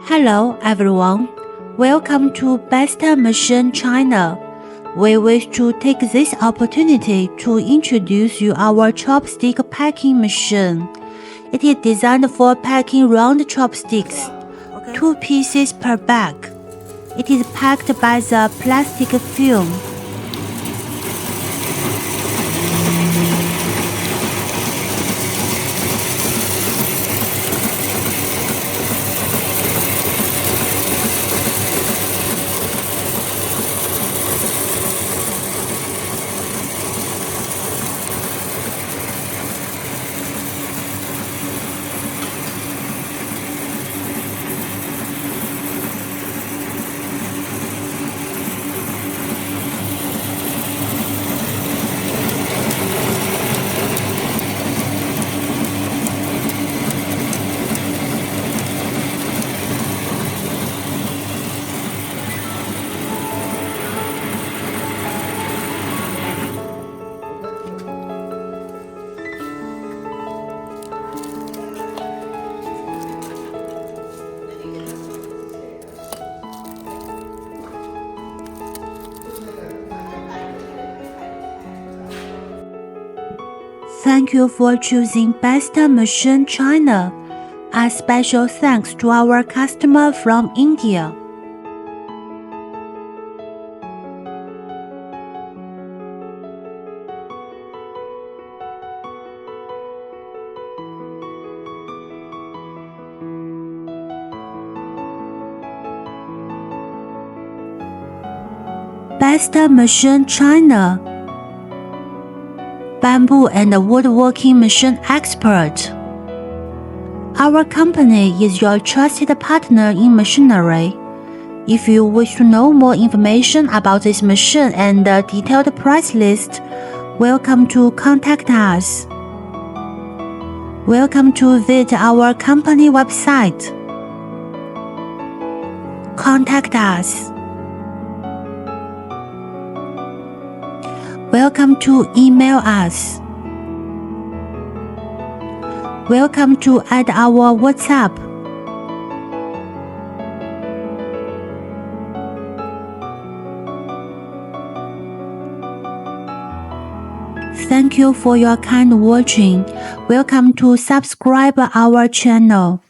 Hello everyone, welcome to BESTA MACHINE China. We wish to take this opportunity to introduce you our chopstick packing machine. It is designed for packing round chopsticks, 2 pieces per bag. It is packed by the plastic film. Thank you for choosing BESTA MACHINE China. A special thanks to our customer from India. BESTA MACHINE China, bamboo and woodworking machine expert. Our company is your trusted partner in machinery. If you wish to know more information about this machine and a detailed price list, welcome to contact us. Welcome to visit our company website. Contact us. Welcome to email us. Welcome to add our WhatsApp. Thank you for your kind watching. Welcome to subscribe our channel.